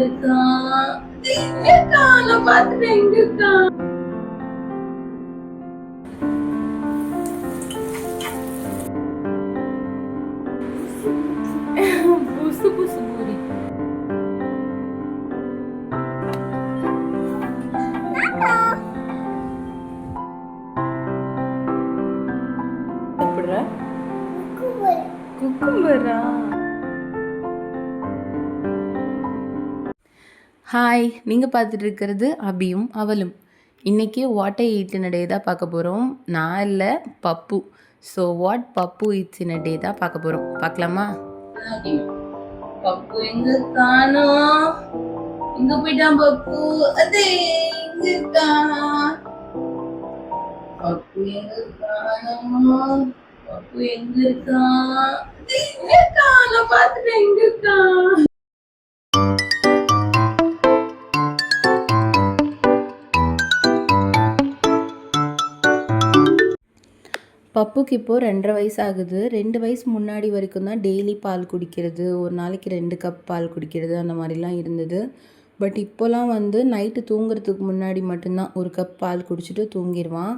இருக்கான்? எங்க இருக்கான்? நான் பார்த்துட்டேன், எங்க இருக்கான்? புசு புசு பூரி. சாப்பிடுற குக்கும்பரா? ஹாய், நீங்கள் பார்த்துட்டு இருக்கிறது அபியும் அவளும். இன்றைக்கி வாட் ஐ ஈட் இன் அ டே தான் பார்க்க போகிறோம். நான் இல்லை, பப்பு. ஸோ வாட் பப்பு ஈட்ஸ் இன் அ டே தான் பார்க்க போகிறோம். பார்க்கலாமா? பப்பு எங்க காணோம்? எங்க போயிட்டான் பப்பு? அதே எங்க இருக்கான்? பப்பு எங்க காணோம்? பப்பு எங்க இருக்கான்? எங்க இருக்கான்? நான் பார்த்துட்டேன், எங்க இருக்கான்? பப்புக்கு இப்போது 2.5 வயசு ஆகுது. 2 வயசு முன்னாடி வரைக்கும் தான் டெய்லி பால் குடிக்கிறது, ஒரு நாளைக்கு 2 கப் பால் குடிக்கிறது அந்த மாதிரிலாம் இருந்தது. பட் இப்போலாம் வந்து நைட்டு தூங்குறதுக்கு முன்னாடி மட்டும்தான் 1 கப் பால் குடிச்சிட்டு தூங்கிடுவான்.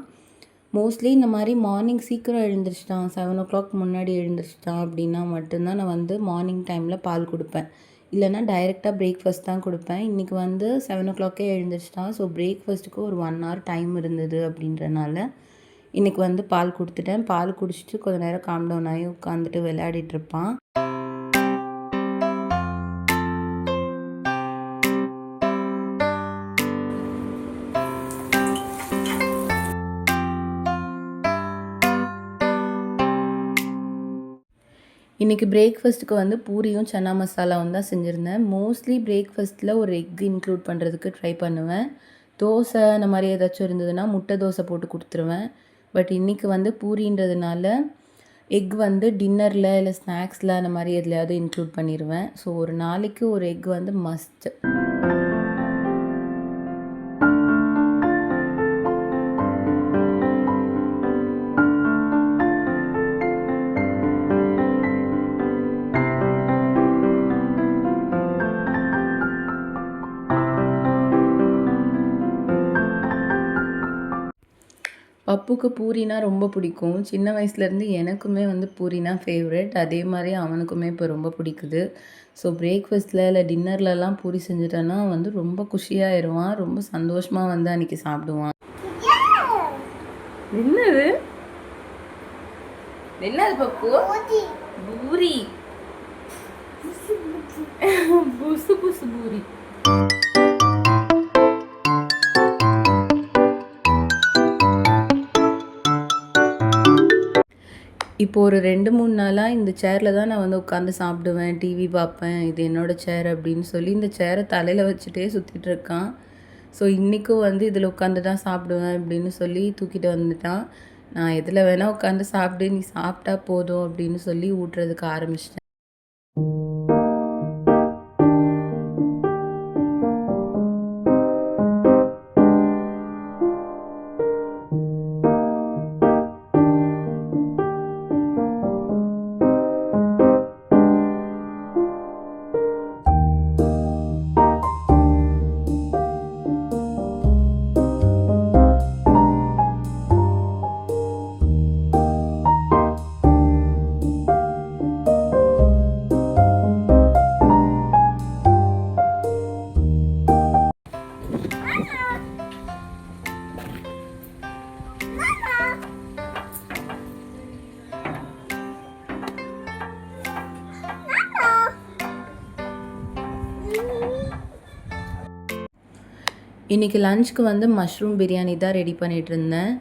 மோஸ்ட்லி இந்த மாதிரி மார்னிங் சீக்கிரம் எழுந்திரிச்சிட்டான், 7 o'clock முன்னாடி எழுந்திரிச்சிட்டான் அப்படின்னா மட்டும்தான் நான் வந்து மார்னிங் டைமில் பால் கொடுப்பேன். இல்லைனா டைரெக்டாக பிரேக்ஃபாஸ்ட் தான் கொடுப்பேன். இன்றைக்கி வந்து 7 o'clock எழுந்திரிச்சிட்டான். ஸோ பிரேக்ஃபாஸ்ட்டுக்கு ஒரு 1 hour டைம் இருந்தது அப்படின்றனால இன்றைக்கி வந்து பால் கொடுத்துட்டேன். பால் குடிச்சிட்டு கொஞ்சம் நேரம் காம் டவுன் ஆகி உட்காந்துட்டு விளையாடிட்டுருப்பான். இன்றைக்கி பிரேக்ஃபாஸ்ட்டுக்கு வந்து பூரியும் சன்னா மசாலாவும் தான் செஞ்சுருந்தேன். மோஸ்ட்லி பிரேக்ஃபாஸ்ட்டில் ஒரு எக் இன்க்ளூட் பண்ணுறதுக்கு ட்ரை பண்ணுவேன். தோசை அந்த மாதிரி ஏதாச்சும் இருந்ததுன்னா முட்டை தோசை போட்டு கொடுத்துருவேன். பட் இன்றைக்கி வந்து பூரின்றதுனால எக் வந்து டின்னரில் இல்லை ஸ்நாக்ஸில் அந்த மாதிரி எதுலையாவது இன்க்ளூட் பண்ணிடுவேன். ஸோ ஒரு நாளைக்கு ஒரு எக் வந்து மஸ்ட்டு. பப்புக்கு பூரினா ரொம்ப பிடிக்கும். சின்ன வயசுலேருந்து எனக்குமே வந்து பூரினா ஃபேவரெட். அதே மாதிரி அவனுக்குமே இப்போ ரொம்ப பிடிக்குது. ஸோ பிரேக்ஃபாஸ்ட்டில் இல்லை டின்னர்லலாம் பூரி செஞ்சுட்டேன்னா வந்து ரொம்ப குஷியாகிடுவான். ரொம்ப சந்தோஷமாக வந்து அன்றைக்கி சாப்பிடுவான். என்னது என்னது பப்பு? பூரி. புசு புசு பூரி. இப்போது ஒரு 2-3 நாளாக இந்த சேரில் தான் நான் வந்து உட்காந்து சாப்பிடுவேன், டிவி பார்ப்பேன், இது என்னோடய சேர் அப்படின்னு சொல்லி இந்த சேரை தலையில் வச்சுட்டே சுற்றிட்டுருக்கான். ஸோ இன்றைக்கும் வந்து இதில் உட்காந்து தான் சாப்பிடுவேன் அப்படின்னு சொல்லி தூக்கிட்டு வந்துட்டான். நான் எதில் வேணால் உட்காந்து சாப்பிடு, நீ சாப்பிட்டா போதும் அப்படின்னு சொல்லி ஊட்டுறதுக்கு ஆரம்பிச்சிட்டேன். இன்றைக்கி லஞ்சுக்கு வந்து மஷ்ரூம் பிரியாணி தான் ரெடி பண்ணிகிட்ருந்தேன்.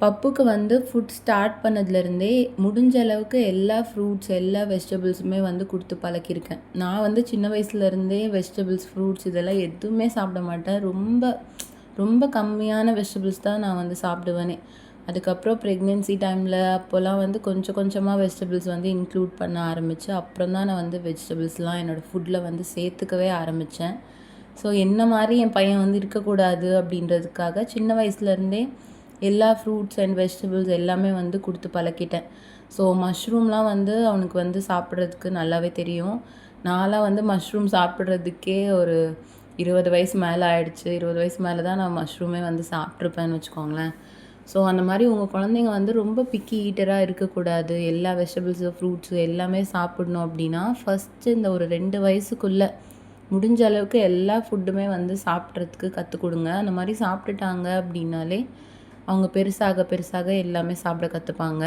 பப்புக்கு வந்து ஃபுட் ஸ்டார்ட் பண்ணதுலேருந்தே முடிஞ்ச அளவுக்கு எல்லா ஃப்ரூட்ஸ் எல்லா வெஜிடபிள்ஸுமே வந்து கொடுத்து பழக்கியிருக்கேன். நான் வந்து சின்ன வயசுலேருந்தே வெஜிடபிள்ஸ் ஃப்ரூட்ஸ் இதெல்லாம் எதுவுமே சாப்பிட மாட்டேன். ரொம்ப ரொம்ப கம்மியான வெஜிடபிள்ஸ் தான் நான் வந்து சாப்பிடுவேனே. அதுக்கப்புறம் ப்ரெக்னென்சி டைமில் அப்போல்லாம் வந்து கொஞ்சம் கொஞ்சமாக வெஜிடபிள்ஸ் வந்து இன்க்ளூட் பண்ண ஆரம்பித்தேன். அப்புறம் தான் நான் வந்து வெஜிடபிள்ஸ்லாம் என்னோடய ஃபுட்டில் வந்து சேர்த்துக்கவே ஆரம்பித்தேன். ஸோ என்ன மாதிரி என் பையன் வந்து இருக்கக்கூடாது அப்படின்றதுக்காக சின்ன வயசுலேருந்தே எல்லா ஃப்ரூட்ஸ் அண்ட் வெஜிடபிள்ஸ் எல்லாமே வந்து கொடுத்து பழக்கிட்டேன். ஸோ மஷ்ரூம்லாம் வந்து அவனுக்கு வந்து சாப்பிட்றதுக்கு நல்லாவே தெரியும். நான்லாம் வந்து மஷ்ரூம் சாப்பிட்றதுக்கே ஒரு 20 வயசு மேலே ஆயிடுச்சு. 20 வயசு மேலே தான் நான் மஷ்ரூமே வந்து சாப்பிட்ருப்பேன்னு வச்சுக்கோங்களேன். ஸோ அந்த மாரி உங்கள் குழந்தைங்க வந்து ரொம்ப பிக்கி ஈட்டராக இருக்கக்கூடாது. எல்லா வெஜிடபிள்ஸு, ஃப்ரூட்ஸு எல்லாமே சாப்பிடணும் அப்படின்னா, ஃபஸ்ட்டு இந்த ஒரு 2 வயசுக்குள்ள முடிஞ்ச அளவுக்கு எல்லா ஃபுட்டுமே வந்து சாப்பிட்றதுக்கு கத்துக் குடுங்க. அந்த மாரி சாப்பிட்டுட்டாங்க அப்படின்னாலே, அவங்க பெருசாக பெருசாக எல்லாமே சாப்பிட கத்துப்பாங்க.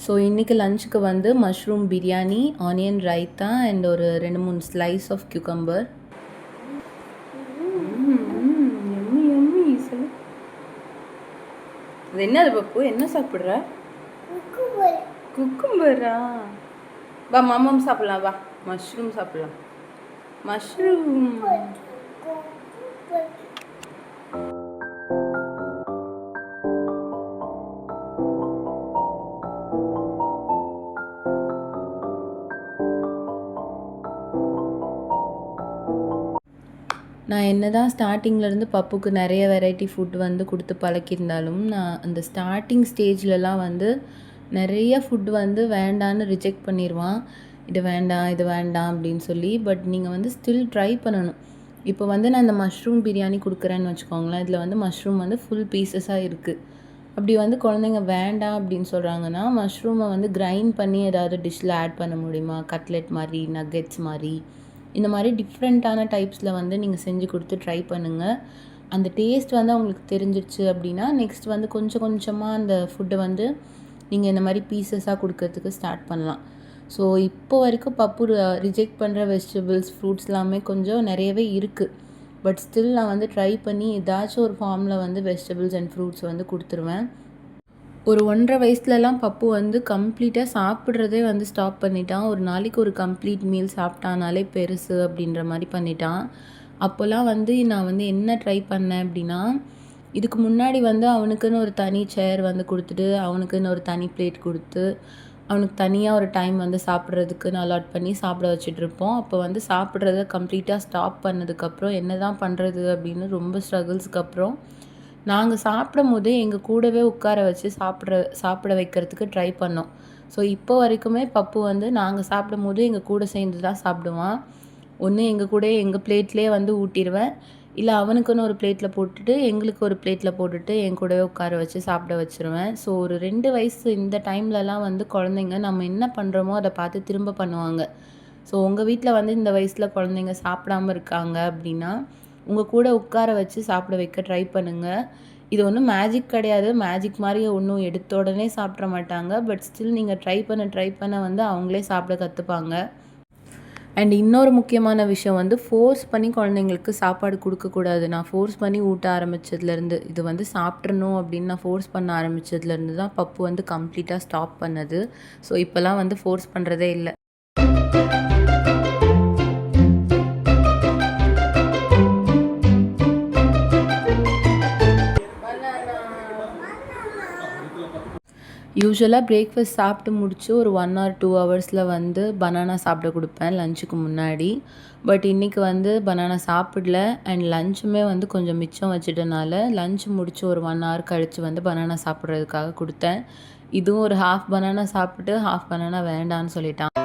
ஸோ இன்னைக்கு லஞ்சுக்கு வந்து mushroom biryani, onion raita and ஒரு 2, 3 ஸ்லைஸ் ஆஃப் கியூக்கம்பர். எம்மி எம்மி சொல்லு. அது என்னது பப்பு? என்ன சாப்பிட்ற? குக்கும்பரா? வா மாமாம் சாப்பிடலாம் வா. மஷ்ரூம் சாப்பிடலாம். மஷ்ரூம். நான் என்னதான் ஸ்டார்டிங்லேருந்து பப்புக்கு நிறைய வெரைட்டி ஃபுட் வந்து கொடுத்து பழக்கியிருந்தாலும், நான் அந்த ஸ்டார்டிங் ஸ்டேஜ்லலாம் வந்து நிறைய ஃபுட் வந்து வேண்டான்னு ரிஜெக்ட் பண்ணிருவான். இது வேண்டாம், இது வேண்டாம் அப்படின்னு சொல்லி. பட் நீங்கள் வந்து ஸ்டில் ட்ரை பண்ணணும். இப்போ வந்து நான் இந்த மஷ்ரூம் பிரியாணி கொடுக்குறேன்னு வச்சுக்கோங்களேன். இதில் வந்து மஷ்ரூம் வந்து ஃபுல் பீசஸாக இருக்குது. அப்படி வந்து குழந்தைங்க வேண்டாம் அப்படின்னு சொல்கிறாங்கன்னா, மஷ்ரூமை வந்து கிரைண்ட் பண்ணி ஏதாவது டிஷ்ஷில் ஆட் பண்ண முடியுமா? கட்லெட் மாதிரி, நக்கெட்ஸ் மாதிரி, இந்த மாதிரி டிஃப்ரெண்ட்டான டைப்ஸில் வந்து நீங்கள் செஞ்சு கொடுத்து ட்ரை பண்ணுங்கள். அந்த டேஸ்ட் வந்து அவங்களுக்கு தெரிஞ்சிருச்சு அப்படின்னா, நெக்ஸ்ட் வந்து கொஞ்சம் கொஞ்சமாக அந்த ஃபுட்டை வந்து நீங்கள் இந்த மாதிரி பீசஸாக கொடுக்கறதுக்கு ஸ்டார்ட் பண்ணலாம். ஸோ இப்போ வரைக்கும் பப்பு ரிஜெக்ட் பண்ணுற வெஜிடபிள்ஸ், ஃப்ரூட்ஸ் எல்லாமே கொஞ்சம் நிறையவே இருக்குது. பட் ஸ்டில் நான் வந்து ட்ரை பண்ணி ஏதாச்சும் ஒரு ஃபார்மில் வந்து வெஜிடபிள்ஸ் அண்ட் ஃப்ரூட்ஸ் வந்து கொடுத்துருவேன். ஒரு 1.5 வயசுலலாம் பப்பு வந்து கம்ப்ளீட்டாக சாப்பிட்றதே வந்து ஸ்டாப் பண்ணிட்டான். ஒரு நாளைக்கு ஒரு கம்ப்ளீட் மீல் சாப்பிட்டானாலே பெருசு அப்படின்ற மாதிரி பண்ணிட்டான். அப்போல்லாம் வந்து நான் வந்து என்ன ட்ரை பண்ணேன் அப்படின்னா, இதுக்கு முன்னாடி வந்து அவனுக்குன்னு ஒரு தனி சேர் வந்து கொடுத்துட்டு, அவனுக்குன்னு ஒரு தனி பிளேட் கொடுத்து, அவனுக்கு தனியாக ஒரு டைம் வந்து சாப்பிட்றதுக்குன்னு அலாட் பண்ணி சாப்பிட வச்சுட்ருப்போம். அப்போ வந்து சாப்பிட்றத கம்ப்ளீட்டாக ஸ்டாப் பண்ணதுக்கப்புறம் என்ன தான் பண்ணுறது அப்படின்னு ரொம்ப ஸ்ட்ரகிள்ஸ்க்கு அப்புறம் நாங்கள் சாப்பிடும்போதே எங்கள் கூடவே உட்கார வச்சு சாப்பிட வைக்கிறதுக்கு ட்ரை பண்ணோம். ஸோ இப்போ வரைக்குமே பப்பு வந்து நாங்கள் சாப்பிடும்போது எங்கள் கூட சேர்ந்து தான் சாப்பிடுவான். ஒன்று எங்கள் கூடயே எங்கள் பிளேட்லேயே வந்து ஊட்டிடுவேன். இல்லை அவனுக்குன்னு ஒரு பிளேட்டில் போட்டுட்டு, எங்களுக்கு ஒரு பிளேட்டில் போட்டுட்டு என் கூடவே உட்கார வச்சு சாப்பிட வச்சுருவேன். ஸோ ஒரு 2 வயசு இந்த டைம்லலாம் வந்து குழந்தைங்க நம்ம என்ன பண்ணுறோமோ அதை பார்த்து திரும்ப பண்ணுவாங்க. ஸோ உங்கள் வீட்டில் வந்து இந்த வயசில் குழந்தைங்க சாப்பிடாம இருக்காங்க அப்படின்னா, உங்கள் கூட உட்கார வச்சு சாப்பிட வைக்க ட்ரை பண்ணுங்கள். இது ஒன்றும் மேஜிக் கிடையாது. மேஜிக் மாதிரி ஒன்றும் எடுத்த உடனே சாப்பிட்ற மாட்டாங்க. பட் ஸ்டில் நீங்கள் ட்ரை பண்ண வந்து அவங்களே சாப்பிட கற்றுப்பாங்க. அண்ட் இன்னொரு முக்கியமான விஷயம் வந்து ஃபோர்ஸ் பண்ணி குழந்தைங்களுக்கு சாப்பாடு கொடுக்கக்கூடாது. நான் ஃபோர்ஸ் பண்ணி ஊட்ட ஆரம்பித்ததுலேருந்து, இது வந்து சாப்பிட்றணும் அப்படின்னு நான் ஃபோர்ஸ் பண்ண ஆரம்பித்ததுலேருந்து தான் பப்பு வந்து கம்ப்ளீட்டாக ஸ்டாப் பண்ணது. ஸோ இப்போலாம் வந்து ஃபோர்ஸ் பண்ணுறதே இல்லை. யூசுவலாக பிரேக்ஃபாஸ்ட் சாப்பிட்டு முடிச்சு ஒரு 1 ஆர் 2 ஹவர்ஸில் வந்து பனானா சாப்பிட கொடுப்பேன் லஞ்சுக்கு முன்னாடி. பட் இன்றைக்கி வந்து பனானா சாப்பிடல. அண்ட் லஞ்சுமே வந்து கொஞ்சம் மிச்சம் வச்சுட்டனால லஞ்ச் முடிச்சு ஒரு 1 ஹவர் கழித்து வந்து பனானா சாப்பிட்றதுக்காக கொடுத்தேன். இதுவும் ஒரு ஹாஃப் பனானா சாப்பிட்டு ஹாஃப் பனானா வேண்டான்னு சொல்லிட்டான்.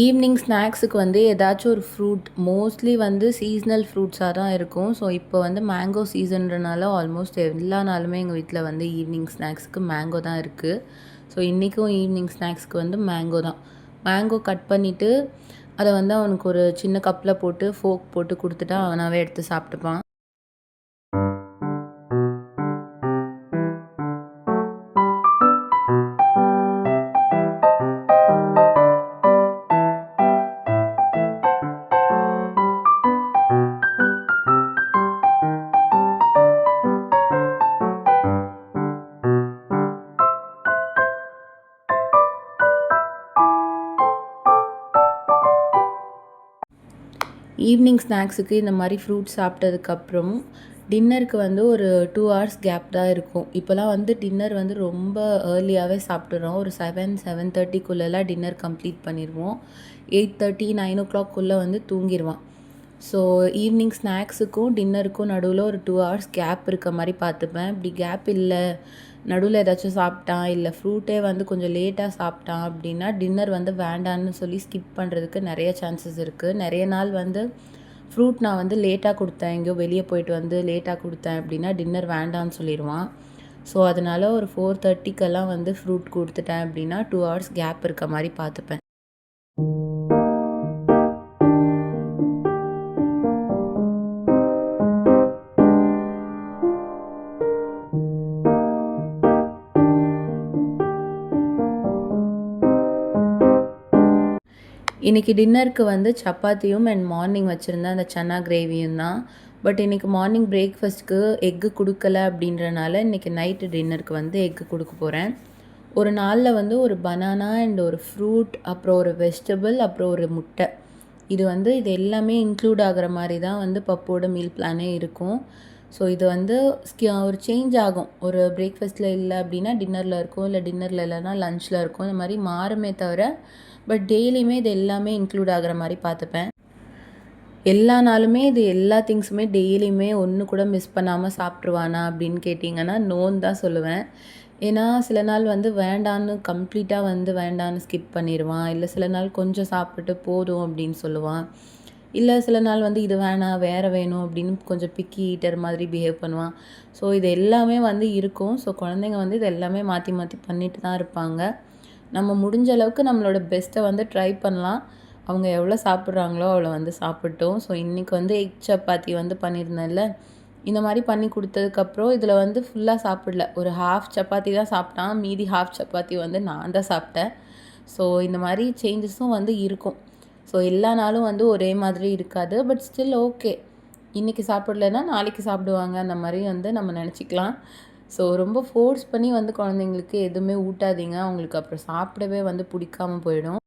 ஈவினிங் ஸ்நாக்ஸுக்கு வந்து ஏதாச்சும் ஒரு ஃப்ரூட், மோஸ்ட்லி வந்து சீஸ்னல் ஃப்ரூட்ஸாக தான் இருக்கும். ஸோ இப்போ வந்து மேங்கோ சீசன்றனால ஆல்மோஸ்ட் எல்லா நாளுமே எங்கள் வீட்டில் வந்து ஈவினிங் ஸ்நாக்ஸுக்கு மேங்கோ தான் இருக்குது. ஸோ இன்றைக்கும் ஈவினிங் ஸ்நாக்ஸ்க்கு வந்து மேங்கோ தான். மேங்கோ கட் பண்ணிவிட்டு அதை வந்து அவனுக்கு ஒரு சின்ன கப்பில் போட்டு ஃபோக் போட்டு கொடுத்துட்டா அவனாகவே எடுத்து சாப்பிட்டுப்பான். ஈவினிங் ஸ்நாக்ஸுக்கு இந்த மாதிரி ஃப்ரூட் சாப்பிட்டதுக்கப்புறம் டின்னருக்கு வந்து ஒரு 2 ஹவர்ஸ் கேப் தான் இருக்கும். இப்போலாம் வந்து டின்னர் வந்து ரொம்ப ஏர்லியாகவே சாப்பிட்டுறோம். ஒரு 7:30க்குள்ளெல்லாம் டின்னர் கம்ப்ளீட் பண்ணிடுவோம். 8:30 9 வந்து தூங்கிடுவான். ஸோ ஈவினிங் ஸ்நாக்ஸுக்கும் டின்னருக்கும் நடுவில் ஒரு 2 ஹவர்ஸ் கேப் இருக்க மாதிரி பார்த்துப்பேன். இப்படி கேப் இல்லை, நடுவில் ஏதாச்சும் சாப்பிட்டான் இல்லை ஃப்ரூட்டே வந்து கொஞ்சம் லேட்டாக சாப்பிட்டான் அப்படின்னா டின்னர் வந்து வேண்டான்னு சொல்லி ஸ்கிப் பண்ணுறதுக்கு நிறைய சான்சஸ் இருக்குது. நிறைய நாள் வந்து ஃப்ரூட் நான் வந்து லேட்டாக கொடுத்தேன், எங்கேயோ வெளியே போயிட்டு வந்து லேட்டாக கொடுத்தேன் அப்படின்னா டின்னர் வேண்டான்னு சொல்லிடுவான். ஸோ அதனால் ஒரு 4:30க்கெல்லாம் வந்து ஃப்ரூட் கொடுத்துட்டேன் அப்படின்னா 2 ஹவர்ஸ் கேப் இருக்க மாதிரி பார்த்துப்பேன். இன்றைக்கி டின்னருக்கு வந்து சப்பாத்தியும் அண்ட் மார்னிங் வச்சுருந்தேன் அந்த சன்னா கிரேவியும் தான். பட் இன்றைக்கி மார்னிங் பிரேக்ஃபாஸ்ட்டுக்கு எக்கு கொடுக்கல அப்படின்றனால இன்றைக்கி நைட்டு டின்னருக்கு வந்து எக்கு கொடுக்க போகிறேன். ஒரு நாளில் வந்து ஒரு பனானா அண்ட் ஒரு ஃப்ரூட், அப்புறம் ஒரு வெஜிடபிள், அப்புறம் ஒரு முட்டை, இது எல்லாமே இன்க்ளூட் ஆகிற மாதிரி தான் வந்து பப்போட மீல் பிளானே இருக்கும். ஸோ இது வந்து ஒரு சேஞ்ச் ஆகும். ஒரு பிரேக்ஃபாஸ்ட்டில் இல்லை அப்படின்னா டின்னரில் இருக்கும், இல்லை டின்னரில் இல்லைன்னா லஞ்சில் இருக்கும். இந்த மாதிரி மாறுமே தவிர பட் டெய்லியுமே இது எல்லாமே இன்க்ளூட் ஆகிற மாதிரி பார்த்துப்பேன். எல்லா நாளுமே இது எல்லா திங்ஸுமே டெய்லியுமே ஒன்று கூட மிஸ் பண்ணாமல் சாப்பிட்ருவானா அப்படின்னு கேட்டிங்கன்னா நோன்னு தான் சொல்லுவேன். ஏன்னா சில நாள் வந்து வேண்டான்னு கம்ப்ளீட்டாக வந்து வேண்டான்னு ஸ்கிப் பண்ணிடுவான், இல்லை சில நாள் கொஞ்சம் சாப்பிட்டு போதும் அப்படின்னு சொல்லுவான், இல்லை சில நாள் வந்து இது வேணாம் வேறு வேணும் அப்படின்னு கொஞ்சம் பிக்கி ஈட்டர் மாதிரி பிஹேவ் பண்ணுவான். ஸோ இது எல்லாமே வந்து இருக்கும். ஸோ குழந்தைங்க வந்து இது எல்லாமே மாற்றி மாற்றி பண்ணிட்டு தான் இருப்பாங்க. நம்ம முடிஞ்ச அளவுக்கு நம்மளோட பெஸ்ட்டை வந்து ட்ரை பண்ணலாம். அவங்க எவ்வளோ சாப்பிட்றாங்களோ அவ்வளோ வந்து சாப்பிட்டோம். ஸோ இன்றைக்கி வந்து எக் சப்பாத்தி வந்து பண்ணியிருந்தேன்ல, இந்த மாதிரி பண்ணி கொடுத்ததுக்கப்புறம் இதில் வந்து ஃபுல்லாக சாப்பிடல, ஒரு ஹாஃப் சப்பாத்தி தான் சாப்பிட்டான். மீதி ஹாஃப் சப்பாத்தி வந்து நான் தான் சாப்பிட்டேன். ஸோ இந்த மாதிரி சேஞ்சஸும் வந்து இருக்கும். ஸோ எல்லா நாளும் வந்து ஒரே மாதிரி இருக்காது. பட் ஸ்டில் ஓகே, இன்றைக்கி சாப்பிடலன்னா நாளைக்கு சாப்பிடுவாங்க, அந்த மாதிரி வந்து நம்ம நினச்சிக்கலாம். ஸோ ரொம்ப ஃபோர்ஸ் பண்ணி வந்து குழந்தைங்களுக்கு எதுவுமே ஊட்டாதீங்க, அவங்களுக்கு அப்புறம் சாப்பிடவே வந்து பிடிக்காம போயிடும்.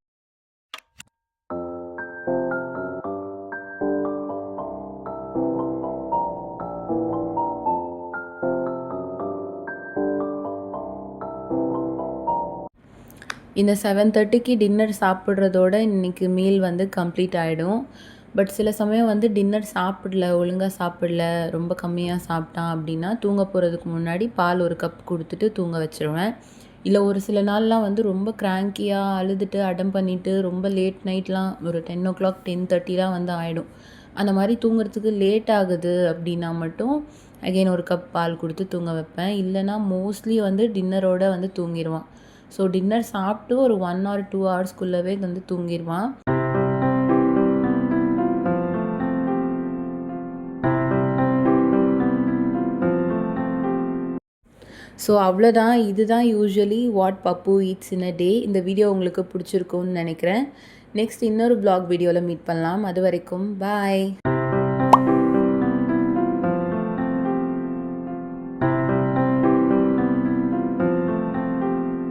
இந்த 7:30க்கு டின்னர் சாப்பிட்றதோட இன்றைக்கி மீல் வந்து கம்ப்ளீட் ஆகிடும். பட் சில சமயம் வந்து டின்னர் சாப்பிடல, ஒழுங்காக சாப்பிடல, ரொம்ப கம்மியாக சாப்பிட்டான் அப்படின்னா தூங்க போகிறதுக்கு முன்னாடி பால் ஒரு கப் கொடுத்துட்டு தூங்க வச்சுருவேன். இல்லை ஒரு சில நாள்லாம் வந்து ரொம்ப கிராங்கியாக அழுதுட்டு அடம் பண்ணிவிட்டு ரொம்ப லேட் நைட்லாம் ஒரு 10 o'clock 10:30 வந்து ஆகிடும். அந்த மாதிரி தூங்குறதுக்கு லேட் ஆகுது அப்படின்னா மட்டும் அகெயின் ஒரு கப் பால் கொடுத்து தூங்க வைப்பேன். இல்லைனா மோஸ்ட்லி வந்து டின்னரோடு வந்து தூங்கிடுவான். ஸோ டின்னர் சாப்பிட்டு ஒரு 1 or 2 ஹவர்ஸ்க்குள்ளவே வந்து தூங்கிடுவான். ஸோ அவ்வளோதான். இதுதான் யூசுவலி வாட் பப்பு ஈட்ஸ் இன் அ டே. இந்த வீடியோ உங்களுக்கு பிடிச்சிருக்கும்னு நினைக்கிறேன். நெக்ஸ்ட் இன்னொரு vlog வீடியோவில் மீட் பண்ணலாம். அது வரைக்கும் பாய்.